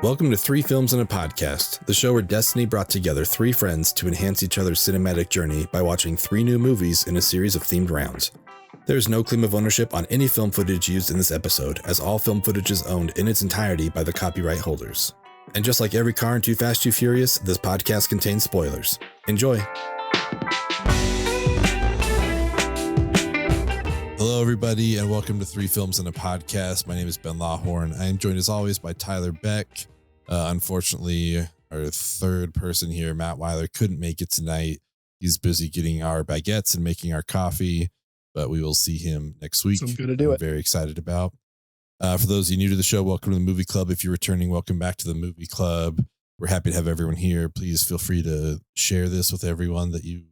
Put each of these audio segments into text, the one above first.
Welcome to Three Films and a Podcast, the show where Destiny brought together three friends to enhance each other's cinematic journey by watching three new movies in a series of themed rounds. There is no claim of ownership on any film footage used in this episode, as all film footage is owned in its entirety by the copyright holders. And just like every car in Too Fast, Too Furious, this podcast contains spoilers. Enjoy! Hello, everybody, and welcome to Three Films and a Podcast. My name is Ben Lawhorn. I am joined, as always, by Tyler Beck. Unfortunately, our third person here, Matt Weiler, couldn't make it tonight. He's busy getting our baguettes and making our coffee, but we will see him next week. So I'm going to do it. Very excited about. For those of you new to the show, welcome to the Movie Club. If you're returning, welcome back to the Movie Club. We're happy to have everyone here. Please feel free to share this with everyone that you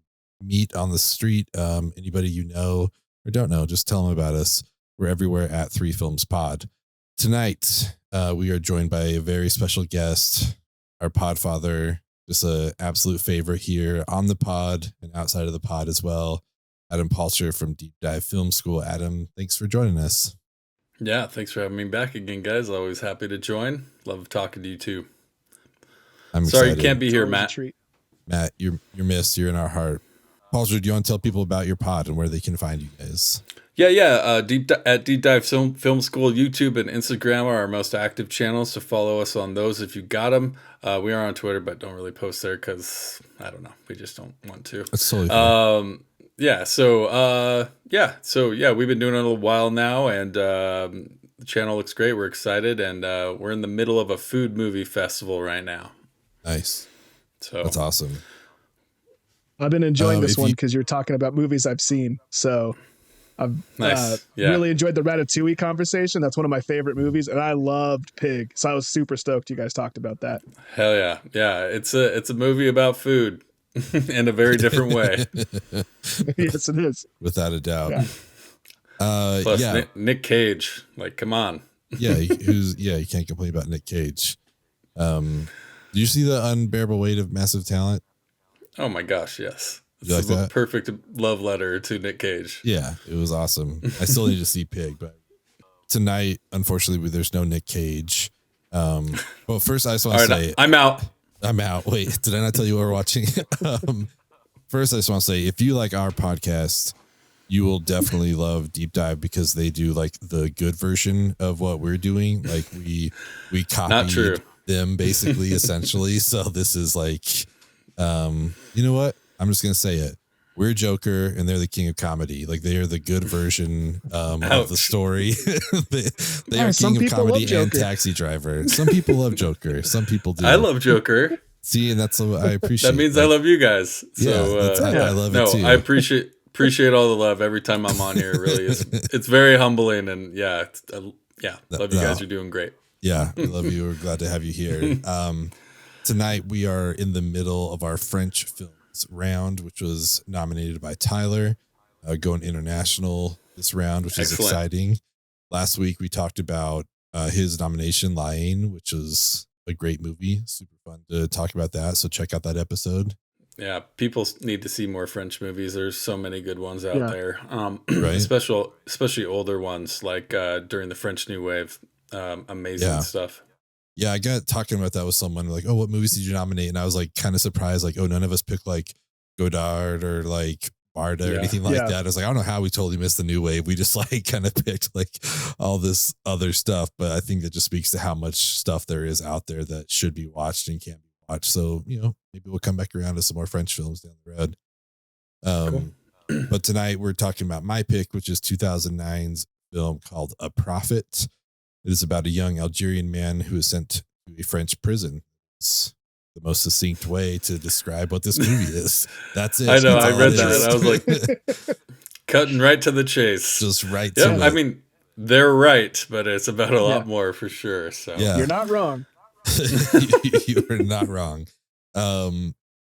meet on the street. Anybody you know or don't know, just tell them about us. We're everywhere at Three Films Pod. Tonight, we are joined by a very special guest, our Podfather, just an absolute favorite here on the pod and outside of the pod as well. Adam Palcher from Deep Dive Film School. Adam, thanks for joining us. Yeah, thanks for having me back again, guys. Always happy to join. Love talking to you too. I'm sorry excited. You can't be here, Matt. Matt, you're missed. You're in our heart. Palcher, do you want to tell people about your pod and where they can find you guys? Yeah. At Deep Dive Film School, YouTube and Instagram are our most active channels, so follow us on those if you got them. We are on Twitter, but don't really post there because, I don't know, we just don't want to. That's totally fair. So we've been doing it a little while now, and the channel looks great. We're excited, and we're in the middle of a food movie festival right now. Nice. So that's awesome. I've been enjoying this one because you're talking about movies I've seen. So I've really enjoyed the Ratatouille conversation. That's one of my favorite movies, and I loved Pig. So I was super stoked you guys talked about that. Hell yeah. Yeah, it's a movie about food in a very different way. Yes, it is. Without a doubt. Yeah. Plus, Nick Cage. Like, come on. You can't complain about Nick Cage. Do you see The Unbearable Weight of Massive Talent? Oh my gosh, yes. You It's like a that? Perfect love letter to Nick Cage. Yeah, it was awesome. I still need to see Pig, but tonight, unfortunately, there's no Nick Cage. Well, first, I just want to say... I'm out. I'm out. Wait, did I not tell you what we're watching? First, I just want to say, if you like our podcast, you will definitely love Deep Dive because they do like the good version of what we're doing. Like we copied them basically, essentially. So this is like... you know what? I'm just gonna say it. We're Joker, and they're the king of comedy. Like they are the good version of the story. they are king of comedy and Taxi Driver. Some people love Joker. Some people do. I love Joker. See, and that's what I appreciate. That means I love you guys. So I love it too. I appreciate all the love every time I'm on here. It really is. It's very humbling, and love you guys. You're doing great. Yeah, I love you. We're glad to have you here. Tonight, we are in the middle of our French films round, which was nominated by Tyler, going international this round, which is exciting. Last week, we talked about his nomination, La Haine, which was a great movie. Super fun to talk about that. So check out that episode. Yeah, people need to see more French movies. There's so many good ones out there, right? especially older ones like during the French New Wave. Amazing stuff. Yeah, I got talking about that with someone like, oh, what movies did you nominate? And I was like kind of surprised, like, oh, none of us picked like Godard or like Barda or anything like that. I was like, I don't know how we totally missed the New Wave. We just like kind of picked like all this other stuff. But I think that just speaks to how much stuff there is out there that should be watched and can't be watched. So, maybe we'll come back around to some more French films down the road. Cool. But tonight we're talking about my pick, which is 2009's film called A Prophet. It is about a young Algerian man who is sent to a French prison. It's the most succinct way to describe what this movie is. That's it. I know. I read that. And I was like, cutting right to the chase. Just right to it. I mean, they're right, but it's about a lot more for sure. So You're not wrong. You are not wrong.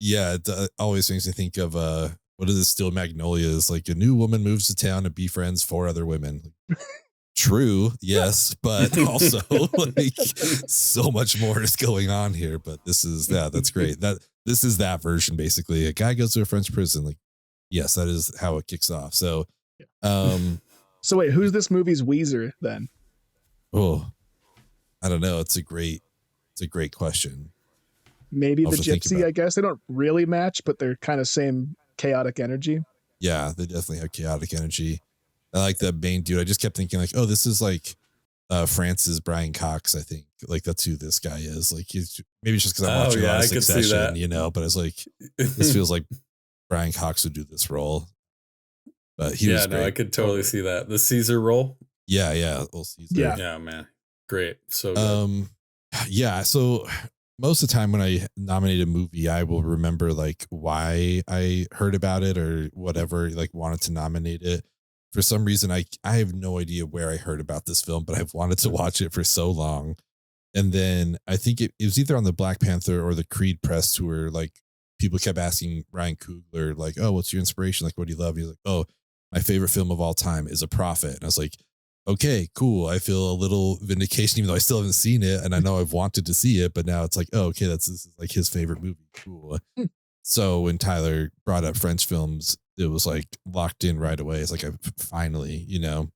It always makes me think of what is it? Still Magnolias? Like a new woman moves to town and befriends 4 other women. True, yes, but also like so much more is going on here. But this is that's great. This is that version basically. A guy goes to a French prison. Like, yes, that is how it kicks off. So, so wait, who's this movie's Weezer then? Oh, I don't know. It's a great It's a great question. Maybe the Gypsy, I guess. They don't really match, but they're kind of same chaotic energy. Yeah, they definitely have chaotic energy. I like the main dude. I just kept thinking like, oh, this is like France's Brian Cox, I think. Like that's who this guy is. Like he's maybe it's just because I'm watching a lot of Succession, you know, but it's like this feels like Brian Cox would do this role. But he was great. I could totally see that. The Caesar role. Yeah, little Caesar. Yeah, man. Great. So good. Yeah, so most of the time when I nominate a movie, I will remember like why I heard about it or whatever, like wanted to nominate it. For some reason, I have no idea where I heard about this film, but I've wanted to watch it for so long. And then I think it was either on the Black Panther or the Creed press tour. Like people kept asking Ryan Coogler, like, oh, what's your inspiration? Like, what do you love? He's like, oh, my favorite film of all time is A Prophet. And I was like, okay, cool. I feel a little vindication, even though I still haven't seen it. And I know I've wanted to see it, but now it's like, oh, okay, this is like his favorite movie. Cool. So when Tyler brought up French films, it was like locked in right away. It's like, I finally, you know,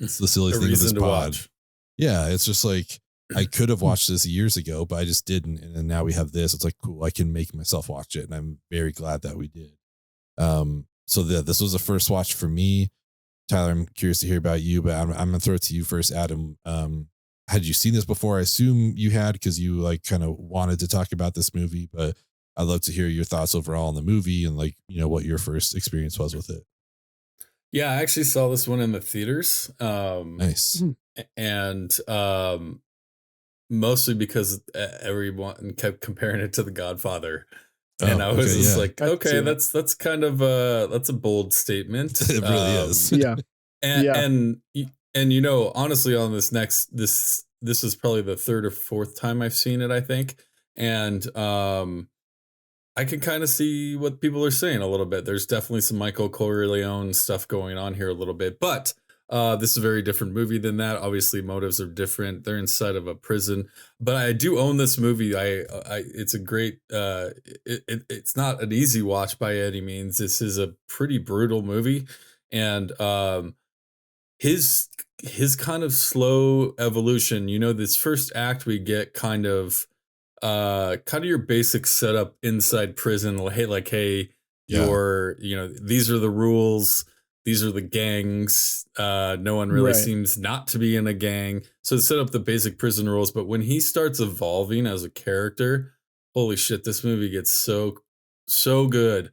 it's the silly thing of this pod. Watch. Yeah. It's just like, I could have watched this years ago, but I just didn't. And then now we have this. It's like, cool. I can make myself watch it. And I'm very glad that we did. So this was a first watch for me. Tyler, I'm curious to hear about you, but I'm going to throw it to you first, Adam. Had you seen this before? I assume you had, because you like kind of wanted to talk about this movie, but I'd love to hear your thoughts overall on the movie and like, you know, what your first experience was with it. Yeah, I actually saw this one in the theaters. Nice. And mostly because everyone kept comparing it to The Godfather. And I was just like, okay, that's kind of that's a bold statement. It really is. Yeah. And you know, honestly, on this is probably the third or fourth time I've seen it, I think. And I can kind of see what people are saying a little bit. There's definitely some Michael Corleone stuff going on here a little bit, but this is a very different movie than that. Obviously, motives are different. They're inside of a prison, but I do own this movie. It's a great. It's not an easy watch by any means. This is a pretty brutal movie, and his kind of slow evolution. You know, this first act we get kind of your basic setup inside prison. Hey, you're, you know, these are the rules. These are the gangs. No one really seems not to be in a gang. So set up the basic prison rules. But when he starts evolving as a character, holy shit, this movie gets so good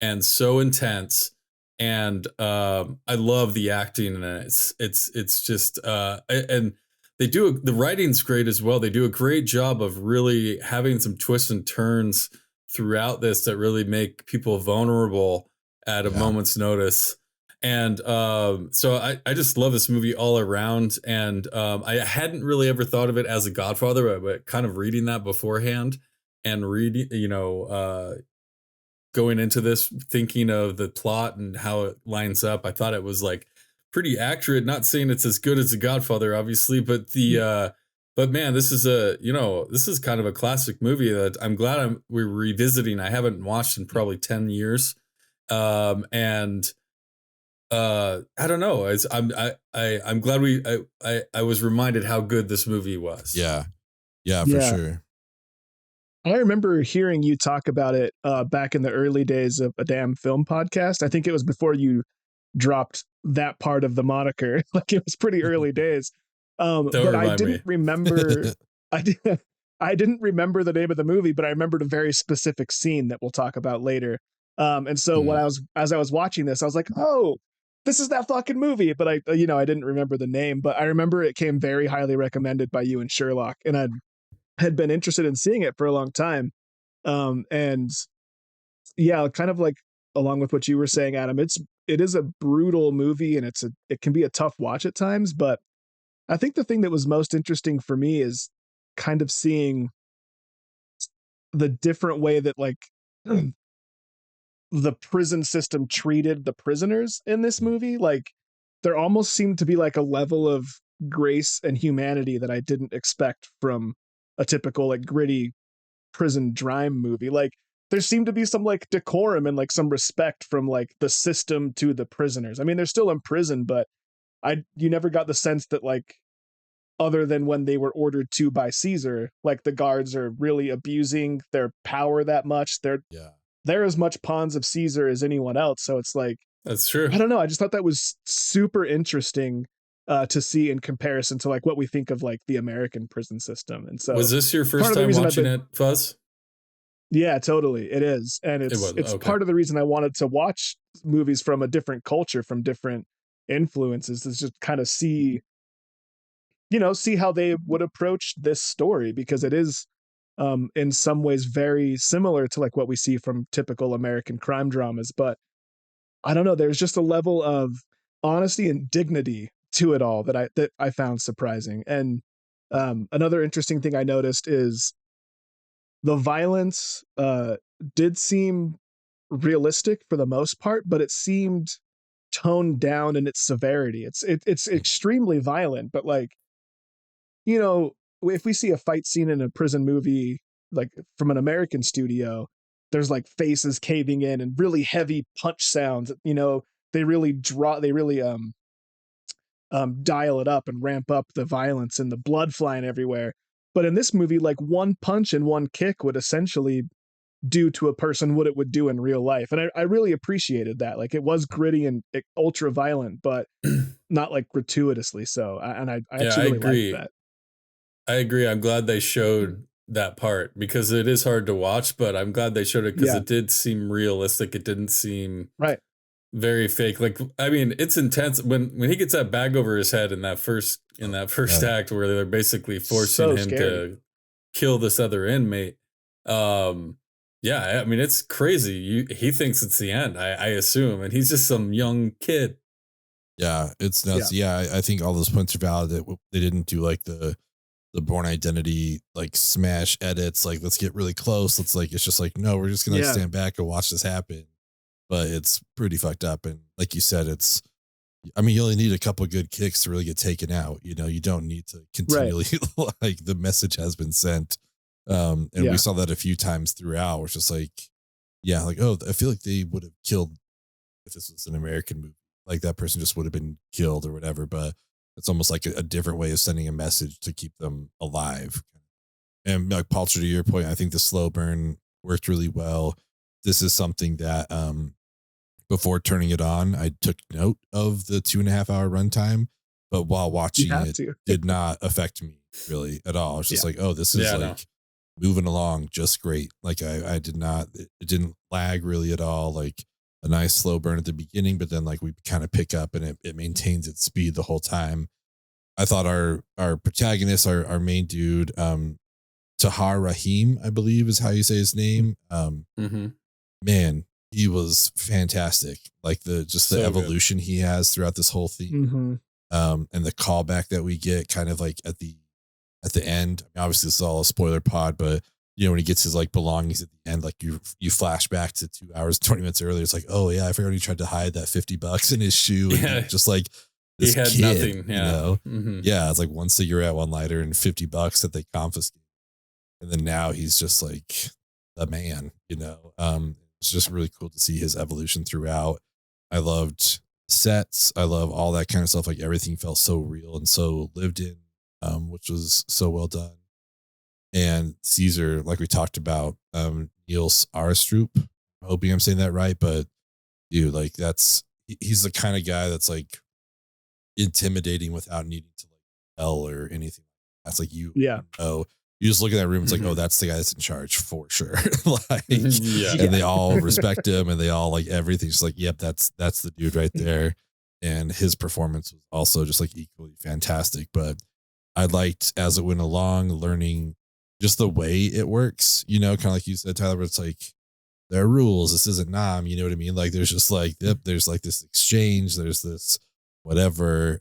and so intense. And I love the acting in it. It's just and the writing's great as well. They do a great job of really having some twists and turns throughout this that really make people vulnerable at a moment's notice. And so I just love this movie all around. And I hadn't really ever thought of it as a Godfather, but kind of reading that beforehand and reading, you know, going into this, thinking of the plot and how it lines up, I thought it was like pretty accurate. Not saying it's as good as The Godfather, obviously, but but man, this is kind of a classic movie that I'm glad we're revisiting. I haven't watched in probably 10 years. And I don't know. I'm glad I was reminded how good this movie was. Yeah, for sure. I remember hearing you talk about it back in the early days of A Damn Film Podcast. I think it was before you dropped that part of the moniker. Like it was pretty early days. But I didn't remember. I didn't remember the name of the movie, but I remembered a very specific scene that we'll talk about later. And so as I was watching this, I was like, oh, this is that fucking movie. But I didn't remember the name, but I remember it came very highly recommended by you and Sherlock. And I had been interested in seeing it for a long time. And yeah, kind of like along with what you were saying, Adam, it is a brutal movie and it can be a tough watch at times. But I think the thing that was most interesting for me is kind of seeing the different way that like the prison system treated the prisoners in this movie. Like there almost seemed to be like a level of grace and humanity that I didn't expect from a typical like gritty prison drama movie. Like there seemed to be some like decorum and like some respect from like the system to the prisoners. I mean, they're still in prison, but you never got the sense that like other than when they were ordered to by Caesar. Like the guards are really abusing their power that much. They're as much pawns of Caesar as anyone else. So it's like, that's true. I don't know. I just thought that was super interesting to see in comparison to like what we think of like the American prison system. And so, was this your first time watching it, Fuzz? Yeah, totally. It is. And it's part of the reason I wanted to watch movies from a different culture, from different influences, to just kind of see how they would approach this story, because it is in some ways very similar to like what we see from typical American crime dramas. But I don't know, there's just a level of honesty and dignity to it all that I found surprising. And another interesting thing I noticed is the violence did seem realistic for the most part, but it seemed toned down in its severity. It's extremely violent, but like, if we see a fight scene in a prison movie, like from an American studio, there's like faces caving in and really heavy punch sounds. They really dial it up and ramp up the violence and the blood flying everywhere. But in this movie, like one punch and one kick would essentially do to a person what it would do in real life. And I really appreciated that. Like it was gritty and ultra violent, but not like gratuitously so. I actually really liked that. I agree. I'm glad they showed that part, because it is hard to watch, but I'm glad they showed it, because it did seem realistic. It didn't seem very fake. Like, I mean, it's intense when he gets that bag over his head in that first act, where they're basically forcing him to kill this other inmate. I mean, it's crazy. He thinks it's the end, I assume, and he's just some young kid. Yeah, it's nuts. Yeah, I think all those points are valid. That they didn't do like the Bourne Identity like smash edits, like let's get really close. It's just like, no, we're just gonna stand back and watch this happen. But it's pretty fucked up. And like you said, you only need a couple of good kicks to really get taken out. You don't need to continually like the message has been sent. We saw that a few times throughout. We're just like, oh, I feel like they would have killed if this was an American movie. Like that person just would have been killed or whatever. But it's almost like a different way of sending a message to keep them alive. And like Palcher, to your point, I think the slow burn worked really well. This is something that before turning it on, I took note of the 2.5 hour runtime, but while watching it, did not affect me really at all. It's just like, oh, this is moving along just great. Like I did not, it didn't lag really at all. Like a nice slow burn at the beginning, but then like we kind of pick up and it maintains its speed the whole time. I thought our protagonist, our main dude, Tahar Rahim, I believe is how you say his name. Man, he was fantastic. Like the evolution he has throughout this whole thing. And the callback that we get kind of like at the end. I mean, obviously this is all a spoiler pod, but when he gets his like belongings at the end, like you flash back to 2 hours, 20 minutes earlier. It's like, oh yeah, I forgot he tried to hide that $50 in his shoe. And just like this he had kid, nothing. Yeah. It's like one cigarette, one lighter, and $50 that they confiscate. And then now he's just like the man, it's just really cool to see his evolution throughout. I loved sets. I love all that kind of stuff. Like everything felt so real and so lived in, which was so well done. And Caesar, like we talked about, Niels Arestrup, hoping I'm saying that right, but dude, like he's the kind of guy that's like intimidating without needing to like yell or anything. That's like you just look at that room. It's like, oh, that's the guy that's in charge for sure. And they all respect him, and they all like everything's just like, yep, that's the dude right there. And his performance was also just like equally fantastic. But I liked as it went along, learning just the way it works. Kind of like you said, Tyler. But it's like there are rules. This isn't Nam. You know what I mean? Like there's just like there's like this exchange. There's this whatever.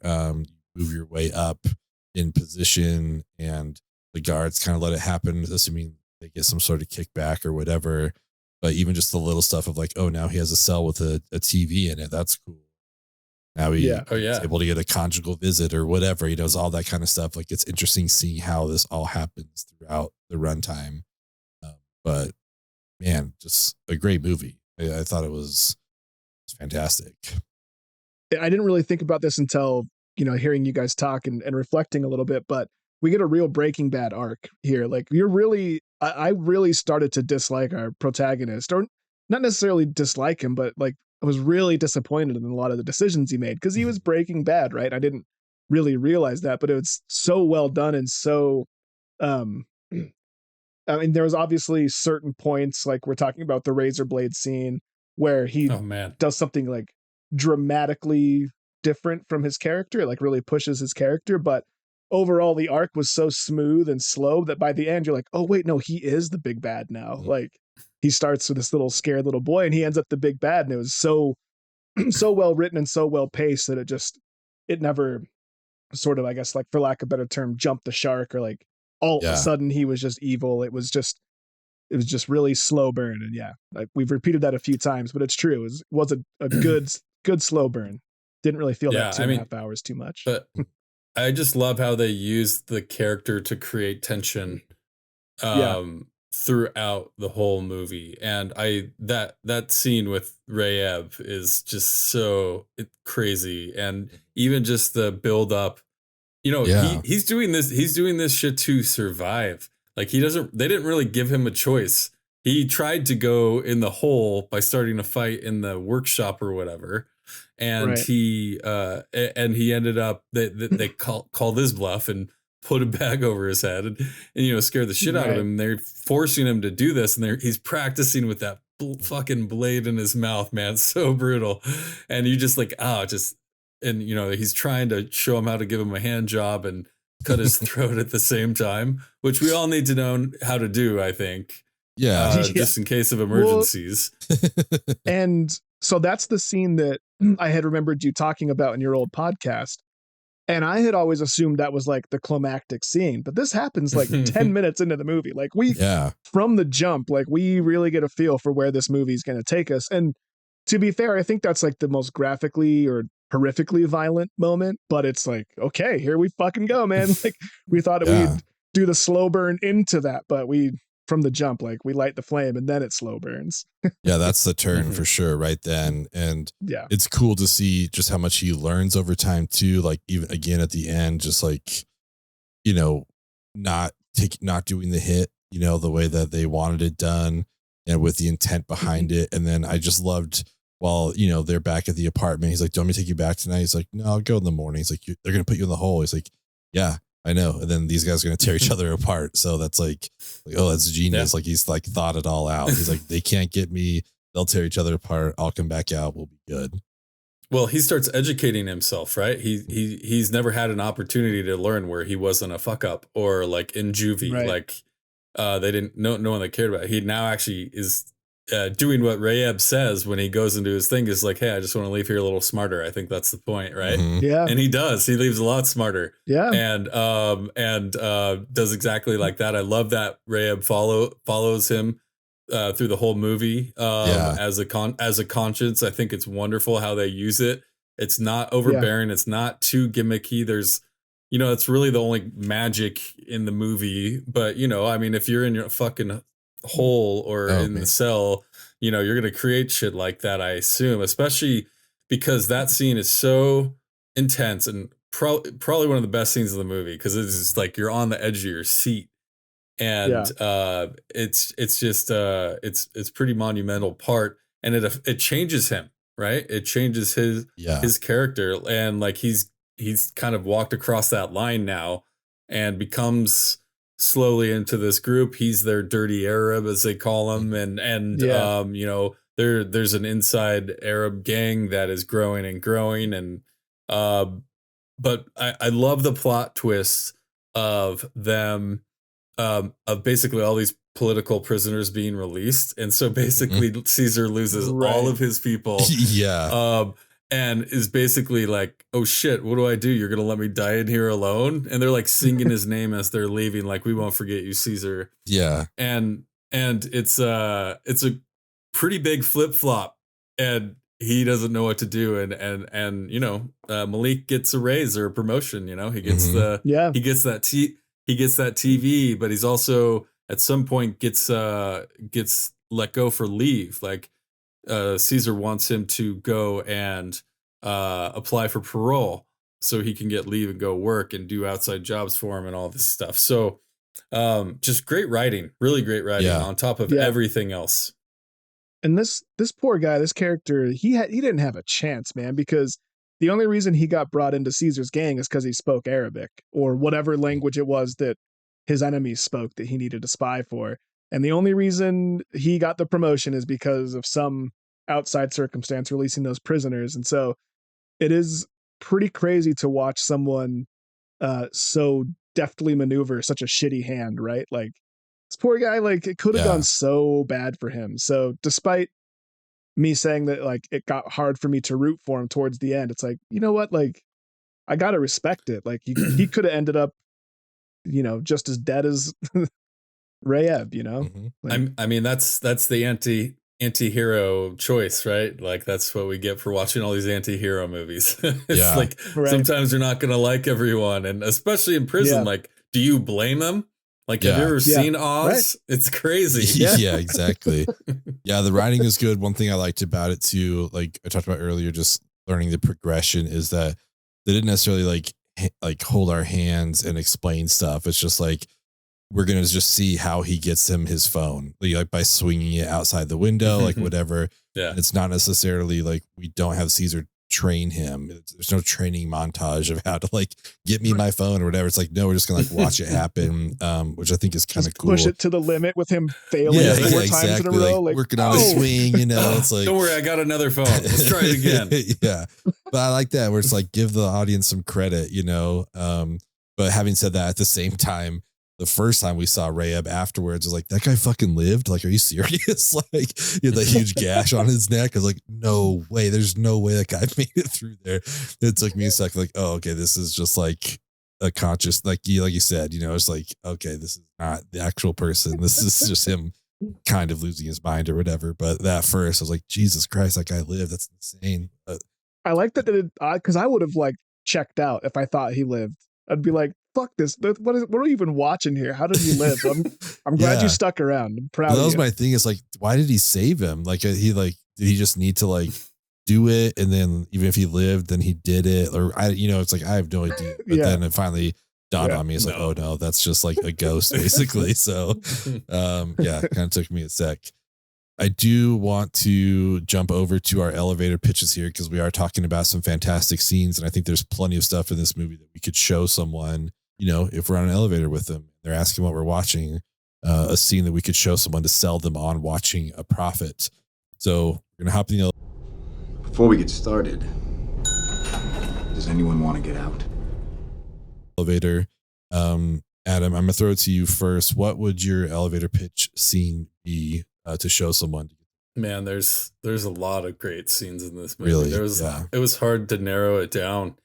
Move your way up in position, and the guards kind of let it happen, assuming they get some sort of kickback or whatever. But even just the little stuff of like, oh, now he has a cell with a TV in it. That's cool. Now he's able to get a conjugal visit or whatever. It's all that kind of stuff. Like it's interesting seeing how this all happens throughout the runtime. But man, just a great movie. I thought it was fantastic. I didn't really think about this until hearing you guys talk and reflecting a little bit, but we get a real Breaking Bad arc here. Like I really started to dislike our protagonist, or not necessarily dislike him, but like I was really disappointed in a lot of the decisions he made because he was Breaking Bad, right? I didn't really realize that, but it was so well done and so, I mean, there was obviously certain points, like we're talking about the razor blade scene where he does something like dramatically different from his character, like really pushes his character. But overall, the arc was so smooth and slow that by the end, you're like, oh, wait, no, he is the big bad now. Like he starts with this little scared little boy and he ends up the big bad. And it was so, so well written and so well paced that it never sort of, I guess, like for lack of a better term, jumped the shark or like, all of a sudden he was just evil. It was just really slow burn. And like we've repeated that a few times, but it's true. It was a good slow burn. Didn't really feel that 2.5 hours too much. But I just love how they used the character to create tension throughout the whole movie. And that scene with Rayeb is just so crazy. And even just the build up, he's doing this shit to survive. Like they didn't really give him a choice. He tried to go in the hole by starting a fight in the workshop or whatever. And he ended up, they called his bluff and put a bag over his head and scared the shit out of him. They're forcing him to do this. And he's practicing with that fucking blade in his mouth, man. So brutal. And you just like, and he's trying to show him how to give him a hand job and cut his throat at the same time, which we all need to know how to do, I think. Just in case of emergencies. Well, and so that's the scene that I had remembered you talking about in your old podcast. And I had always assumed that was like the climactic scene, but this happens like 10 minutes into the movie. Like from the jump, like we really get a feel for where this movie is going to take us. And to be fair, I think that's like the most graphically or horrifically violent moment, but it's like, okay, here we fucking go, man. Like we thought we'd do the slow burn into that, but from the jump, like we light the flame and then it slow burns. That's the turn for sure right then. And it's cool to see just how much he learns over time too. Like even again at the end, just like, not doing the hit, the way that they wanted it done and with the intent behind it. And then I just loved while, they're back at the apartment. He's like, do you want me to take you back tonight? He's like, no, I'll go in the morning. He's like, they're going to put you in the hole. He's like, yeah, I know. And then these guys are going to tear each other apart. So that's like, oh, that's genius. Like he's like thought it all out. He's like, they can't get me. They'll tear each other apart. I'll come back out. We'll be good. Well, he starts educating himself, right? He's never had an opportunity to learn where he wasn't a fuck up or like in juvie. Right. Like they didn't, no one that cared about it. He now actually is doing what Rayeb says when he goes into his thing is like, hey, I just want to leave here a little smarter. I think that's the point, right? Mm-hmm. Yeah. And he does. He leaves a lot smarter. Yeah. And does exactly like that. I love that Rayeb follows him through the whole movie as a conscience. I think it's wonderful how they use it. It's not overbearing. It's not too gimmicky. There's, it's really the only magic in the movie. But, I mean, if you're in your fucking hole or in the cell, you're going to create shit like that, I assume, especially because that scene is so intense and probably one of the best scenes of the movie because it's just like you're on the edge of your seat. And it's just it's pretty monumental part, and it changes him, right? It changes his character, and like he's kind of walked across that line now and becomes slowly into this group. He's their dirty Arab, as they call him, and there's an inside Arab gang that is growing and growing, and but I love the plot twists of them. Of basically all these political prisoners being released. And so basically Caesar loses all of his people. And is basically like, oh shit, what do I do? You're going to let me die in here alone? And they're like singing his name as they're leaving. Like, we won't forget you, Caesar. Yeah. And it's a pretty big flip flop, and he doesn't know what to do. And Malik gets a raise or a promotion, he gets he gets that TV, but he's also at some point gets let go for leave. Like Caesar wants him to go and apply for parole, so he can get leave and go work and do outside jobs for him and all this stuff. So just great writing, really great writing on top of everything else. And this poor guy, this character, he didn't have a chance, man, because the only reason he got brought into Caesar's gang is because he spoke Arabic or whatever language it was that his enemies spoke that he needed to spy for. And the only reason he got the promotion is because of some outside circumstance releasing those prisoners. And so it is pretty crazy to watch someone so deftly maneuver such a shitty hand, right? Like, this poor guy, like, it could have gone so bad for him. So despite me saying that, like, it got hard for me to root for him towards the end, it's like, you know what? Like, I got to respect it. Like, he could have ended up, you know, just as dead as Rayeb, you know? Mm-hmm. Like, I mean, that's the anti-hero choice, right? Like, that's what we get for watching all these anti-hero movies. It's like, sometimes you're not going to like everyone. And especially in prison, like, do you blame them? Like, have you ever seen Oz? Right. It's crazy. Yeah, exactly. Yeah, the writing is good. One thing I liked about it too, like I talked about earlier, just learning the progression, is that they didn't necessarily like hold our hands and explain stuff. It's just like, we're going to just see how he gets him his phone, like by swinging it outside the window, like whatever. Yeah. And it's not necessarily like we don't have Caesar train him. There's no training montage of how to like get me my phone or whatever. It's like, no, we're just gonna like watch it happen, which I think is kind of cool. Push it to the limit with him failing 4 times in a row, like working on a swing, you know. It's like, don't worry, I got another phone. Let's try it again. Yeah, but I like that where it's like, give the audience some credit, you know. But having said that, at the same time, the first time we saw Rayeb afterwards, was like, that guy fucking lived? Like, are you serious? Like, he had that huge gash on his neck. I was like, no way. There's no way that guy made it through there. It took me a second, like, oh, okay, this is just like a conscious, like you said, you know, it's like, okay, this is not the actual person. This is just him kind of losing his mind or whatever. But that first, I was like, Jesus Christ, that guy lived. That's insane. But I like that because I would have like checked out if I thought he lived. I'd be like, fuck this. What are we even watching here? How did he live? I'm glad you stuck around. I'm proud of you. That was my thing. Is like, why did he save him? Like, did he just need to like do it? And then even if he lived, then he did it. Or it's like, I have no idea. But then it finally dawned on me. It's like, oh no, that's just like a ghost basically. So, kind of took me a sec. I do want to jump over to our elevator pitches here because we are talking about some fantastic scenes. And I think there's plenty of stuff in this movie that we could show someone, you know, if we're on an elevator with them, they're asking what we're watching, a scene that we could show someone to sell them on watching A Prophet. So we're going to hop in the elevator. Before we get started, does anyone want to get out? Elevator. Adam, I'm going to throw it to you first. What would your elevator pitch scene be to show someone? Man, there's a lot of great scenes in this movie. Really? It was hard to narrow it down.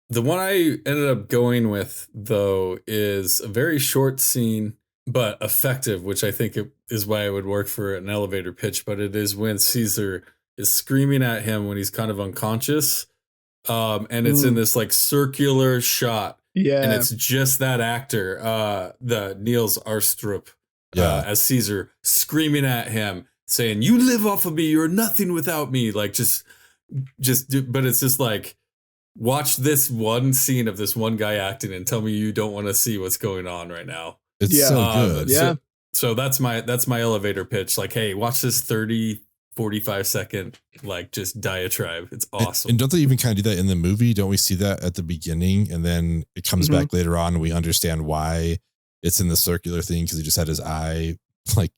The one I ended up going with, though, is a very short scene, but effective, which I think is why it would work for an elevator pitch. But it is when Caesar is screaming at him when he's kind of unconscious. And it's in this like circular shot. Yeah. And it's just that actor, the Niels Arstrup, as Caesar screaming at him, saying, "You live off of me. You're nothing without me." Like but it's just like, watch this one scene of this one guy acting and tell me you don't want to see what's going on right now. It's so good. Yeah. So that's my elevator pitch. Like, hey, watch this 45 second, like, just diatribe. It's awesome. And don't they even kind of do that in the movie? Don't we see that at the beginning? And then it comes back later on and we understand why it's in the circular thing, because he just had his eye like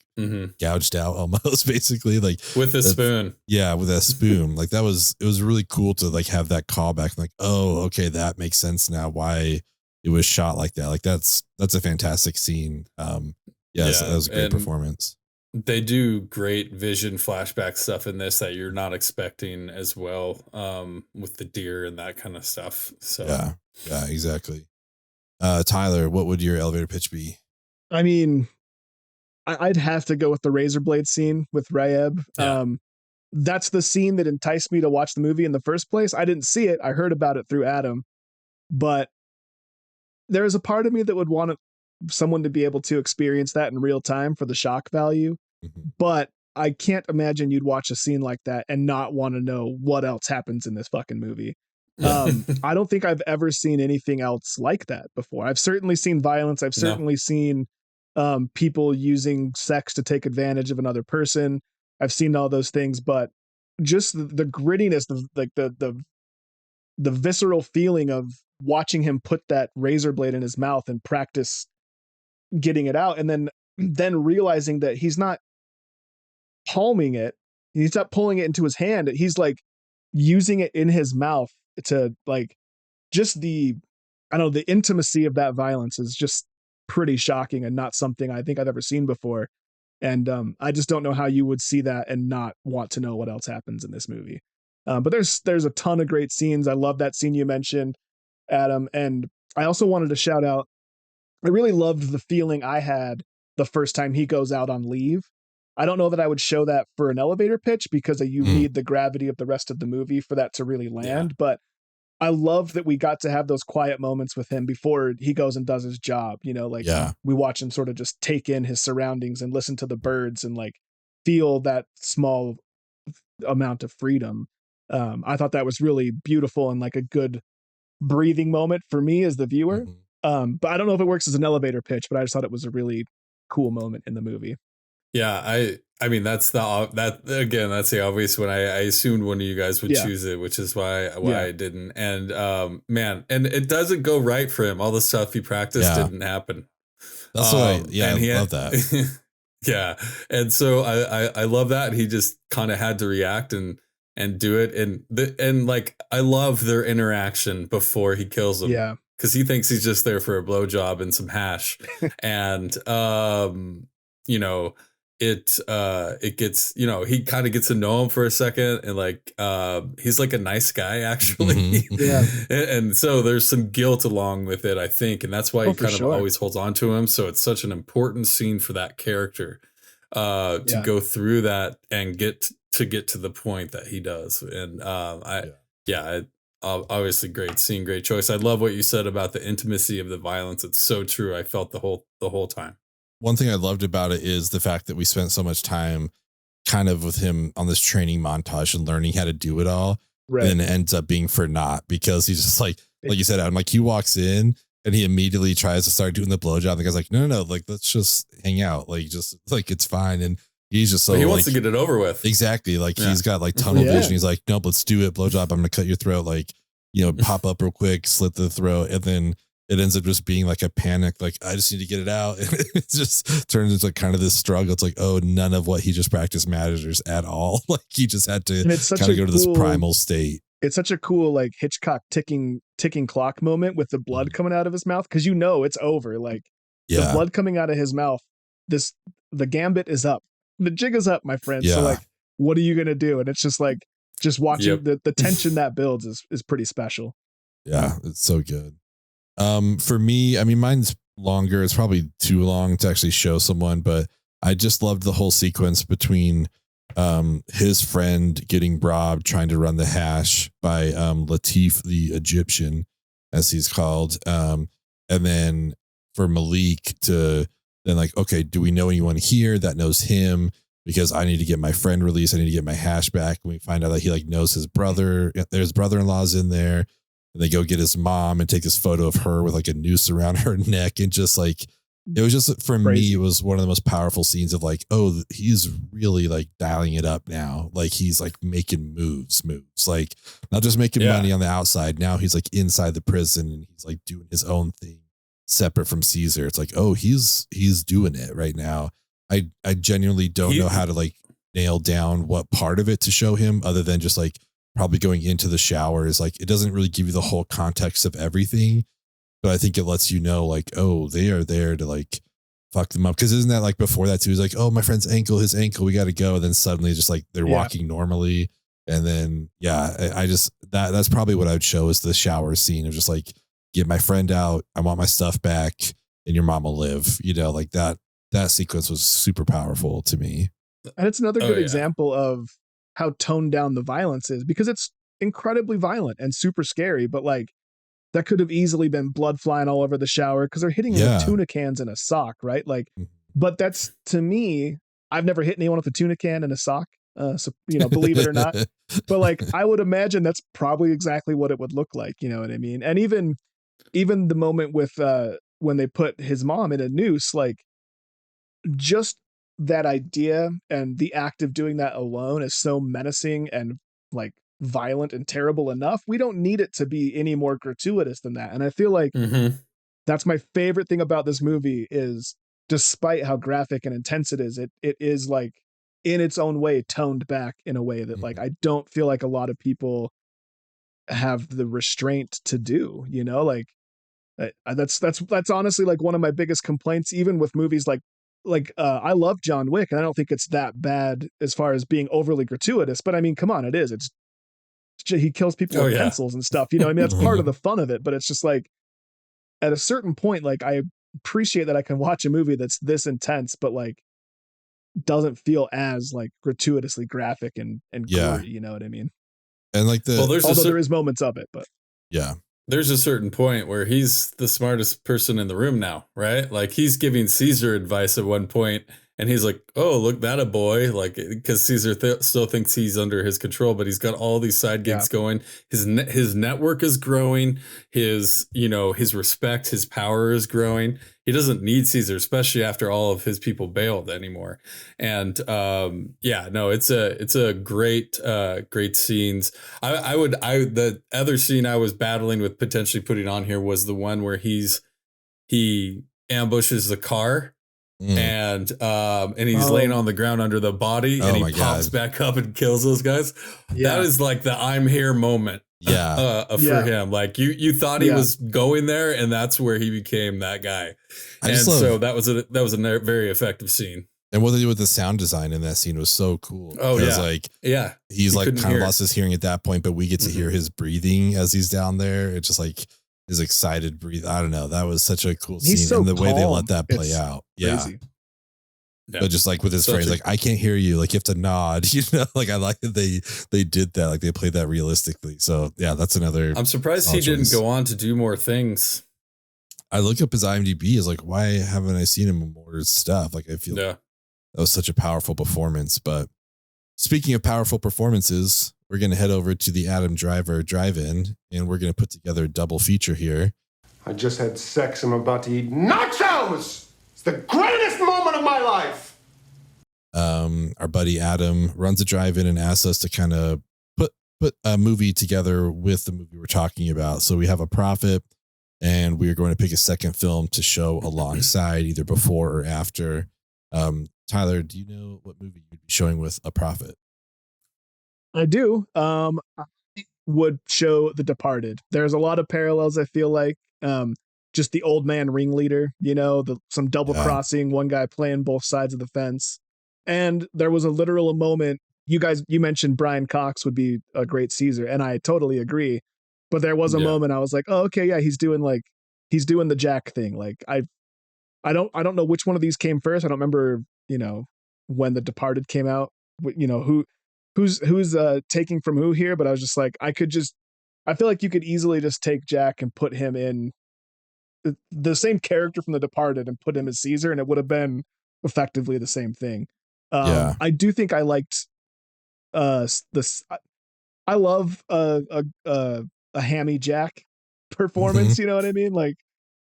gouged out almost, basically, like with a spoon. Yeah, with a spoon. Like it was really cool to like have that callback. Like, oh, okay, that makes sense now why it was shot like that. Like that's a fantastic scene. So that was a great performance. They do great vision flashback stuff in this that you're not expecting as well, with the deer and that kind of stuff. So yeah, exactly. Tyler, what would your elevator pitch be? I mean, I'd have to go with the razor blade scene with Rayeb. Yeah. That's the scene that enticed me to watch the movie in the first place. I didn't see it. I heard about it through Adam, but there is a part of me that would want someone to be able to experience that in real time for the shock value. But I can't imagine you'd watch a scene like that and not want to know what else happens in this fucking movie. I don't think I've ever seen anything else like that before. I've certainly seen violence. I've certainly seen people using sex to take advantage of another person. I've seen all those things, but just the grittiness, the visceral feeling of watching him put that razor blade in his mouth and practice getting it out, and then realizing that he's not palming it, he's not pulling it into his hand, he's like using it in his mouth to like, just the intimacy of that violence is just pretty shocking and not something I think I've ever seen before. And I just don't know how you would see that and not want to know what else happens in this movie. But there's a ton of great scenes. I love that scene you mentioned, Adam. And I also wanted to shout out, I really loved the feeling I had the first time he goes out on leave. I don't know that I would show that for an elevator pitch because you need the gravity of the rest of the movie for that to really land. But I love that we got to have those quiet moments with him before he goes and does his job. We watch him sort of just take in his surroundings and listen to the birds and like feel that small amount of freedom. I thought that was really beautiful and like a good breathing moment for me as the viewer. But I don't know if it works as an elevator pitch, but I just thought it was a really cool moment in the movie. Yeah, I mean that's the obvious one. I assumed one of you guys would choose it, which is why I didn't. And man, and it doesn't go right for him. All the stuff he practiced didn't happen. That's why I love that. Yeah, and so I love that he just kind of had to react and do it, and like I love their interaction before he kills him. Yeah, because he thinks he's just there for a blowjob and some hash, and it gets, he kind of gets to know him for a second, and like he's like a nice guy actually. And so there's some guilt along with it, I think, and that's why he kind of always holds on to him. So it's such an important scene for that character to go through that and get to the point that he does. And obviously great scene, great choice. I love what you said about the intimacy of the violence. It's so true. I felt the whole time. One thing I loved about it is the fact that we spent so much time kind of with him on this training montage and learning how to do it all. Right. And it ends up being for naught because he's just like you said, Adam, like he walks in and he immediately tries to start doing the blowjob. The guy's like, no, like, let's just hang out. Like, just like, it's fine. And he's just so he wants to get it over with. Exactly. Like he's got like tunnel vision. He's like, nope, let's do it. Blowjob. I'm going to cut your throat. Like, pop up real quick, slit the throat. And then it ends up just being like a panic. Like, I just need to get it out. And it just turns into kind of this struggle. It's like, oh, none of what he just practiced matters at all. Like he just had to kind of go to this primal state. It's such a cool, like Hitchcock ticking clock moment with the blood coming out of his mouth. Cause it's over. Like the blood coming out of his mouth, the gambit is up. The jig is up, my friend. So like, what are you going to do? And it's just like, just watching the tension that builds is pretty special. Yeah. It's so good. For me, I mean, mine's longer. It's probably too long to actually show someone, but I just loved the whole sequence between his friend getting robbed, trying to run the hash by Latif, the Egyptian, as he's called. And then for Malik to then like, okay, do we know anyone here that knows him? Because I need to get my friend released. I need to get my hash back. And we find out that he like knows his brother. There's brother-in-law's in there. And they go get his mom and take this photo of her with like a noose around her neck. And just like, it was just, for me, it was one of the most powerful scenes of like, oh, he's really like dialing it up now. Like he's like making moves, like not just making money on the outside. Now he's like inside the prison and he's like doing his own thing separate from Caesar. It's like, oh, he's doing it right now. I genuinely don't know how to like nail down what part of it to show him other than just like, probably going into the shower is like, it doesn't really give you the whole context of everything, but I think it lets you know like, oh, they are there to like fuck them up. Cause isn't that like before that too? He's like, oh, my friend's his ankle, we got to go. And then suddenly just like, they're walking normally. And then, I just, that's probably what I would show is the shower scene of just like, get my friend out. I want my stuff back and your mom will live, like that sequence was super powerful to me. And it's another good example of how toned down the violence is, because it's incredibly violent and super scary, but like that could have easily been blood flying all over the shower because they're hitting him with tuna cans in a sock, right? Like, but that's, to me, I've never hit anyone with a tuna can in a sock. So, believe it or not. But like, I would imagine that's probably exactly what it would look like. You know what I mean? And even the moment with when they put his mom in a noose, like just that idea and the act of doing that alone is so menacing and like violent and terrible enough. We don't need it to be any more gratuitous than that. And I feel like that's my favorite thing about this movie is, despite how graphic and intense it is like in its own way toned back in a way that like I don't feel like a lot of people have the restraint to do, like that's honestly like one of my biggest complaints, even with movies like I love John Wick, and I don't think it's that bad as far as being overly gratuitous, but I mean, come on, it's he kills people with pencils and stuff, I mean, that's part of the fun of it, but it's just like at a certain point, like I appreciate that I can watch a movie that's this intense, but like doesn't feel as like gratuitously graphic and gory, you know what I mean? And like there is moments of it, but there's a certain point where he's the smartest person in the room now, right? Like he's giving Caesar advice at one point, and he's like, "Oh, look, that a boy!" Like because Caesar still thinks he's under his control, but he's got all these side gigs going. His network is growing. His respect, his power is growing. He doesn't need Caesar, especially after all of his people bailed anymore. And it's a great scenes. The other scene I was battling with potentially putting on here was the one where he ambushes the car. And he's laying on the ground under the body, and he pops back up and kills those guys. That is like the "I'm here" moment. For him, like you thought he was going there, and that's where he became that guy. So that was a very effective scene. And what they did with the sound design in that scene was so cool. He's like kind of lost his hearing at that point, but we get to hear his breathing as he's down there. It's just like his excited breathe. I don't know. That was such a cool scene, so and the way they calm. let that play out. Crazy. But just like with his phrase, like, I can't hear you. Like you have to nod, like I like that they did that. Like they played that realistically. So yeah, that's another. I'm surprised he didn't go on to do more things. I look up his IMDb. Is like, why haven't I seen him in more stuff? Like I feel that was such a powerful performance. But speaking of powerful performances, we're going to head over to the Adam Driver Drive-In, and we're going to put together a double feature here. I just had sex. I'm about to eat nachos. It's the greatest moment of my life. Our buddy Adam runs a drive-in and asks us to kind of put a movie together with the movie we're talking about. So we have a profit, and we're going to pick a second film to show alongside, either before or after. Tyler, do you know what movie you'd be showing with a profit? I do. I would show The Departed. There's a lot of parallels, I feel like. Just the old man ringleader, some double crossing, one guy playing both sides of the fence. And there was a literal moment. You mentioned Brian Cox would be a great Caesar, and I totally agree. But there was a moment I was like, oh, okay, yeah, he's doing the Jack thing. Like I don't know which one of these came first. I don't remember, when The Departed came out, who's taking from who here, but I was just like, I feel like you could easily just take Jack and put him in the same character from The Departed and put him as Caesar, and it would have been effectively the same thing. I do think I liked this. I love a hammy Jack performance, you know what I mean? Like,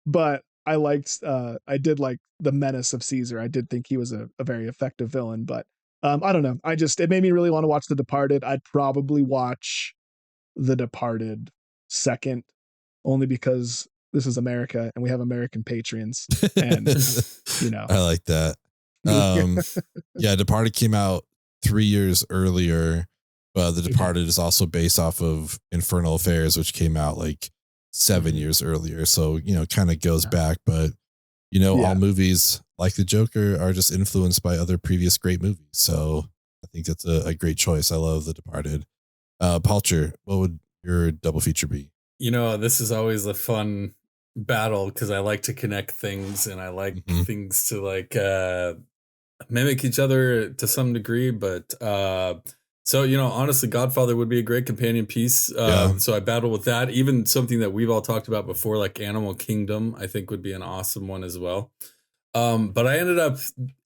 but I did like the menace of Caesar. I did think he was a very effective villain, but I don't know. It made me really want to watch The Departed. I'd probably watch The Departed second, only because this is America and we have American patrons, and I like that. Departed came out 3 years earlier, but The Departed is also based off of Infernal Affairs, which came out like 7 years earlier. So, kind of goes back, but all movies like The Joker are just influenced by other previous great movies. So I think that's a great choice. I love The Departed. Palcher, what would your double feature be? This is always a fun battle because I like to connect things, and I like things to like mimic each other to some degree. But so, honestly, Godfather would be a great companion piece. So I battle with that. Even something that we've all talked about before, like Animal Kingdom, I think would be an awesome one as well. But I ended up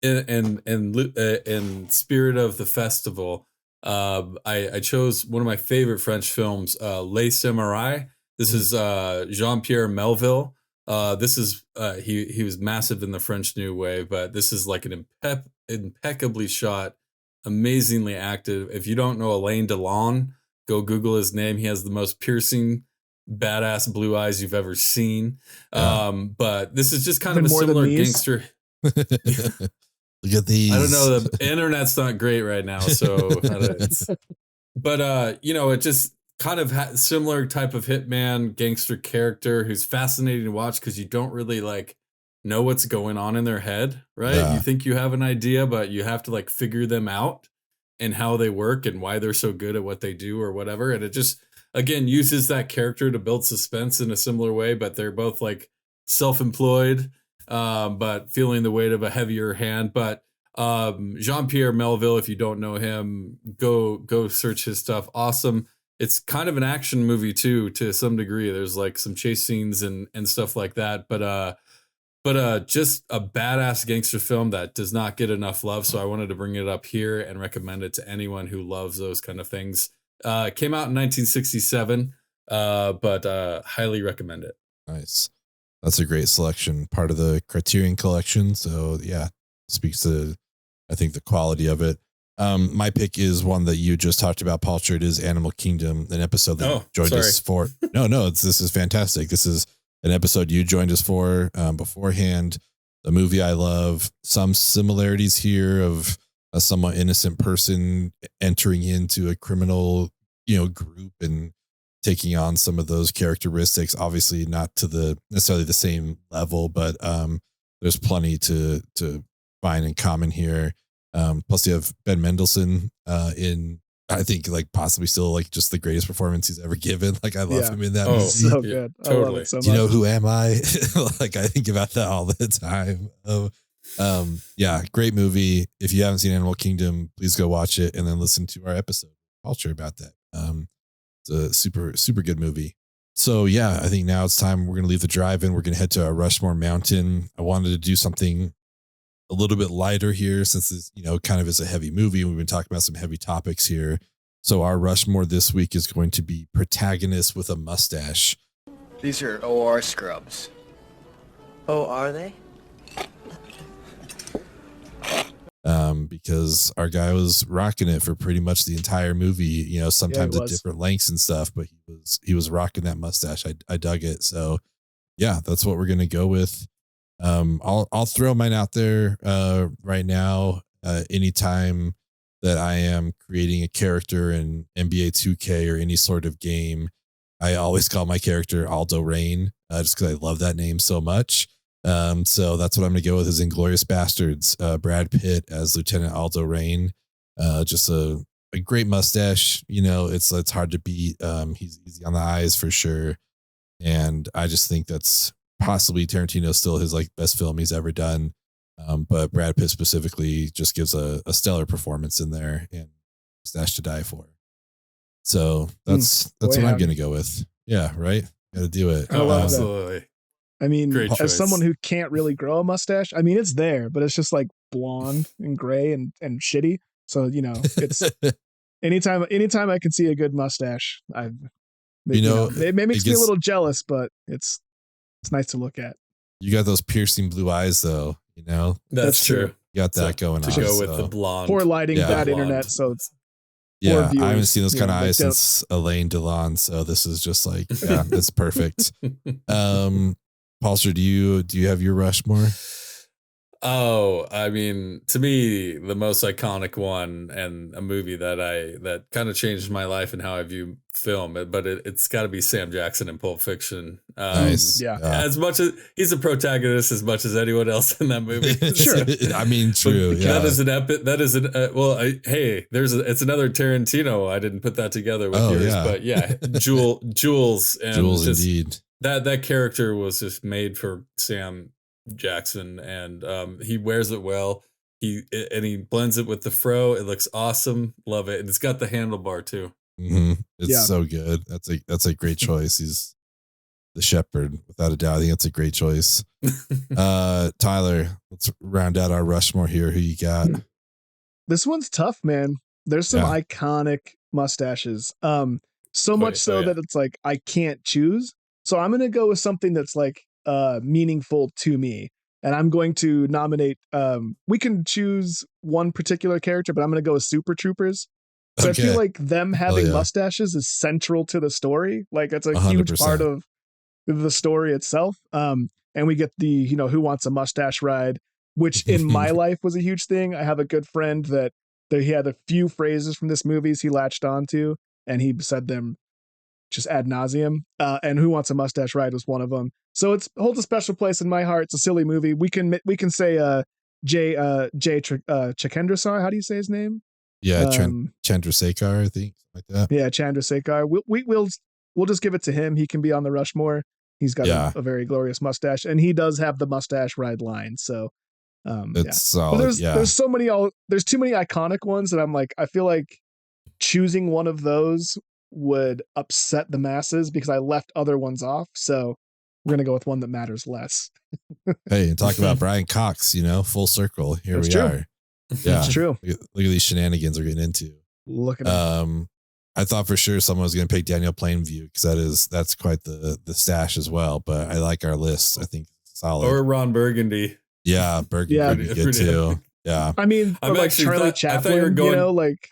in spirit of the festival, I chose one of my favorite French films, Les Samurai. This is Jean-Pierre Melville. This is he was massive in the French New Wave, but this is like an impeccably shot, amazingly acted. If you don't know Alain Delon, go Google his name. He has the most piercing, badass blue eyes you've ever seen. But this is just kind of a similar gangster. Look at these. I don't know. The internet's not great right now, so. But it just kind of similar type of hitman gangster character who's fascinating to watch because you don't really like know what's going on in their head, right? Yeah. You think you have an idea, but you have to like figure them out and how they work and why they're so good at what they do or whatever. And it just, again, uses that character to build suspense in a similar way, but they're both like self-employed, but feeling the weight of a heavier hand. But Jean-Pierre Melville, if you don't know him, go search his stuff. Awesome. It's kind of an action movie too, to some degree. There's like some chase scenes and stuff like that. But just a badass gangster film that does not get enough love. So I wanted to bring it up here and recommend it to anyone who loves those kind of things. It came out in 1967, but highly recommend it. Nice. That's a great selection, part of the Criterion collection. So yeah, speaks to, I think, the quality of it. My pick is one that you just talked about, Palcher. It is Animal Kingdom, an episode that you joined us for. No, this is fantastic. This is an episode you joined us for beforehand. The movie I love. Some similarities here of a somewhat innocent person entering into a criminal, group and taking on some of those characteristics. Obviously, not to necessarily the same level, but there's plenty to find in common here. Plus, you have Ben Mendelsohn in, I think, like possibly still like just the greatest performance he's ever given. Like I love him in that movie. So good. Totally. I love it so much. Do you know who am I? Like I think about that all the time. Yeah, great movie. If you haven't seen Animal Kingdom, please go watch it and then listen to our episode Culture about that. It's a super, super good movie. So yeah, I think now it's time. We're going to leave the drive-in. We're going to head to Rushmore Mountain. I wanted to do something a little bit lighter here since it's, kind of is a heavy movie. We've been talking about some heavy topics here. So our Rushmore this week is going to be protagonists with a mustache. These are OR scrubs. Oh, are they? Because our guy was rocking it for pretty much the entire movie, sometimes at different lengths and stuff, but he was rocking that mustache. I dug it. So yeah, that's what we're going to go with. I'll throw mine out there right now. Anytime that I am creating a character in NBA 2K or any sort of game, I always call my character Aldo Rain, just because I love that name so much. So that's what I'm going to go with, is Inglourious Bastards. Brad Pitt as Lieutenant Aldo Rain. Just a great mustache. It's hard to beat. He's easy on the eyes for sure. And I just think that's possibly Tarantino still his like best film he's ever done. But Brad Pitt specifically just gives a stellar performance in there, and mustache to die for. So that's what I'm going to go with. Yeah. Right. Got to do it. Oh, absolutely. I mean, as someone who can't really grow a mustache, I mean, it's there, but it's just like blonde and gray and shitty. So, it's anytime I can see a good mustache, it makes me a little jealous, but it's nice to look at. You got those piercing blue eyes though, That's true. You got that going on. To go with the blonde. Poor lighting, bad internet. So it's, yeah, I haven't seen those kind of eyes since Alain Delon. So this is just like, yeah, it's perfect. Palcher, do you have your Rushmore? Oh, I mean, to me, the most iconic one and a movie that kind of changed my life and how I view film, but it's got to be Sam Jackson in Pulp Fiction. Nice. Yeah. As much as he's a protagonist, as much as anyone else in that movie. Sure. I mean, true. Yeah. That is an epic. That is it's another Tarantino. I didn't put that together with yours, but yeah, Jules, indeed. That character was just made for Sam Jackson, and he wears it well. He blends it with the fro. It looks awesome. Love it. And it's got the handlebar too. Mm-hmm. It's so good. That's a great choice. He's the shepherd, without a doubt. I think that's a great choice. Tyler, let's round out our Rushmore here. Who you got? This one's tough, man. There's some iconic mustaches. So much so that it's like I can't choose. So I'm gonna go with something that's like meaningful to me. And I'm going to nominate we can choose one particular character, but I'm gonna go with Super Troopers. So I feel like them having mustaches is central to the story. Like it's a 100%. Huge part of the story itself. And we get the, Who Wants a Mustache Ride, which in my life was a huge thing. I have a good friend that he had a few phrases from this movies he latched onto, and he said them just ad nauseum. And Who Wants a Mustache Ride was one of them. So it holds a special place in my heart. It's a silly movie. We can say Jay Chandrasekhar. How do you say his name? Yeah, Chandrasekhar, I think, like that. Yeah, Chandrasekhar. We'll just give it to him. He can be on the Rushmore. He's got a very glorious mustache, and he does have the mustache ride line. So it's solid. But there's so many. There's too many iconic ones that I'm like, I feel like choosing one of those would upset the masses because I left other ones off. So we're gonna go with one that matters less. Hey, and talk about Brian Cox. Full circle. Here we are. Yeah, it's true. Look at these shenanigans we're getting into. Look at them. I thought for sure someone was going to pick Daniel Plainview because that's quite the stash as well. But I like our list. I think it's solid. Or Ron Burgundy. Yeah, Burgundy would be good too. Yeah. I mean, I'm like Charlie Chaplin. I thought you were going,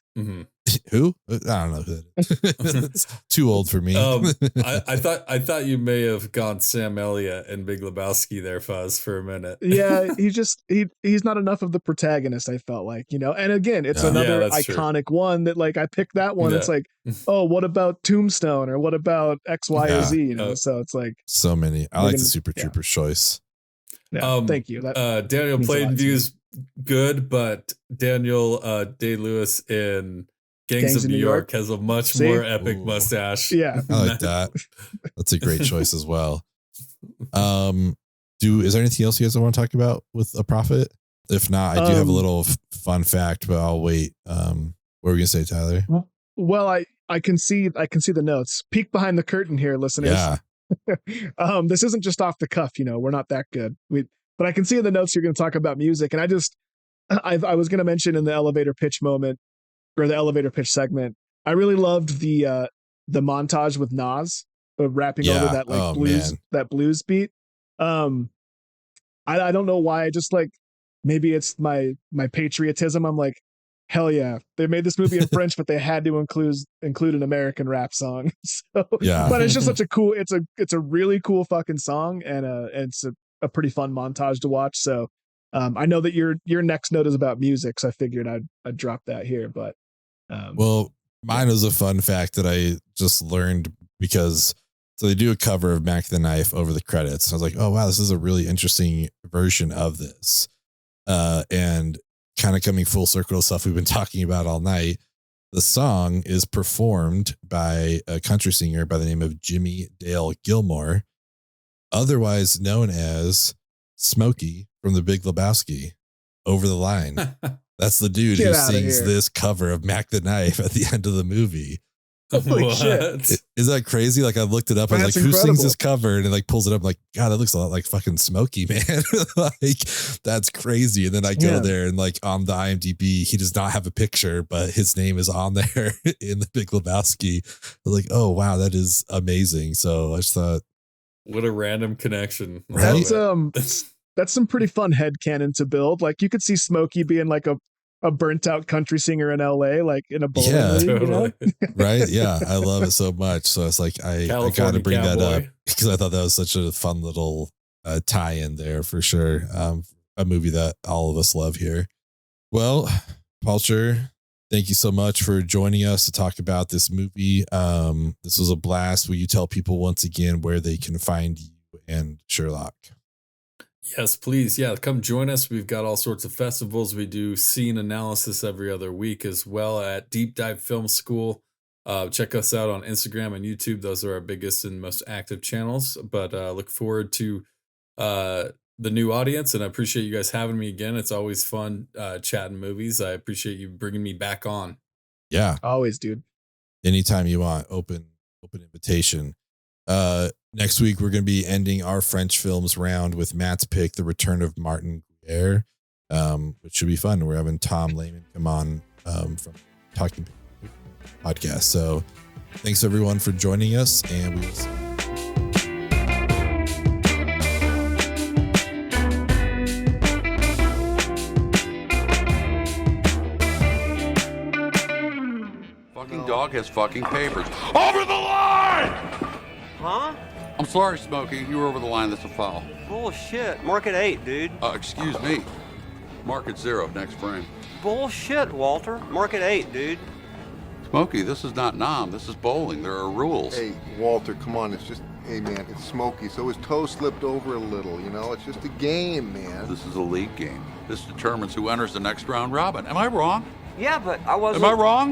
who? I don't know who that is. It's too old for me. I thought you may have gone Sam Elliott and Big Lebowski there, Fuzz, for a minute. Yeah, he's not enough of the protagonist, I felt like, and again, it's another iconic one that like I picked that one. Yeah. It's like, oh, what about Tombstone or what about X, Y, or Z? So it's like so many. I like the Super Troopers choice. Yeah, thank you. Daniel Plainview's good, but Daniel Day-Lewis in Gangs of New York has a much more epic mustache. Yeah, I like that. That's a great choice as well. Is there anything else you guys want to talk about with A Prophet? If not, I do have a little fun fact, but I'll wait. What were we gonna say, Tyler? Well, I can see the notes. Peek behind the curtain here, listeners. Yeah. This isn't just off the cuff. We're not that good. But I can see in the notes you're going to talk about music, and I was going to mention in the elevator pitch moment. Or the elevator pitch segment, I really loved the montage with Nas rapping over that that blues beat. I don't know why. I just like, maybe it's my patriotism. I'm like, hell yeah, they made this movie in French, but they had to include an American rap song. So yeah, but it's just such a cool. It's a really cool fucking song, and it's a pretty fun montage to watch. So I know that your next note is about music, so I figured I'd drop that here, but. Well, mine was a fun fact that I just learned because they do a cover of Mac the Knife over the credits. I was like, oh wow, this is a really interesting version of this. And kind of coming full circle to stuff we've been talking about all night. The song is performed by a country singer by the name of Jimmy Dale Gilmore, otherwise known as Smokey from The Big Lebowski. Over the Line. That's the dude who sings this cover of Mac the Knife at the end of the movie. Holy shit. Is that crazy? Like I looked it up. I was like, who sings this cover? And it like pulls it up. I'm like, God, that looks a lot like fucking Smokey, man. Like that's crazy. And then I go there and like on the IMDb, he does not have a picture, but his name is on there in The Big Lebowski. I was like, oh wow, that is amazing. So I just thought, what a random connection. Right? That's some pretty fun headcanon to build. Like you could see Smokey being like a burnt out country singer in LA, like in a bowling league, totally. Right? Yeah. I love it so much. So it's like, I got to bring that up because I thought that was such a fun little tie in there for sure. A movie that all of us love here. Well, Palcher, thank you so much for joining us to talk about this movie. This was a blast. Will you tell people once again where they can find you and Sherlock? Yes, please. Yeah, come join us. We've got all sorts of festivals. We do scene analysis every other week as well at Deep Dive Film School. Check us out on Instagram and YouTube. Those are our biggest and most active channels. But look forward to the new audience, and I appreciate you guys having me again. It's always fun chatting movies. I appreciate you bringing me back on. Yeah, always, dude. Anytime you want, open invitation. Next week, we're going to be ending our French films round with Matt's pick, The Return of Martin Guerre, which should be fun. We're having Tom Lehman come on from Talking podcast. So thanks everyone for joining us, and we will see you. Dog has fucking papers. Over the line! Huh? I'm sorry, Smokey. You were over the line. That's a foul. Bullshit. Mark it 8, dude. Excuse me. Mark it 0. Next frame. Bullshit, Walter. Mark it 8, dude. Smokey, this is not Nam. This is bowling. There are rules. Hey, Walter, come on. It's just, hey, man, it's Smokey. So his toe slipped over a little, you know? It's just a game, man. This is a league game. This determines who enters the next round robin. Am I wrong? Yeah, but I wasn't... Am I wrong?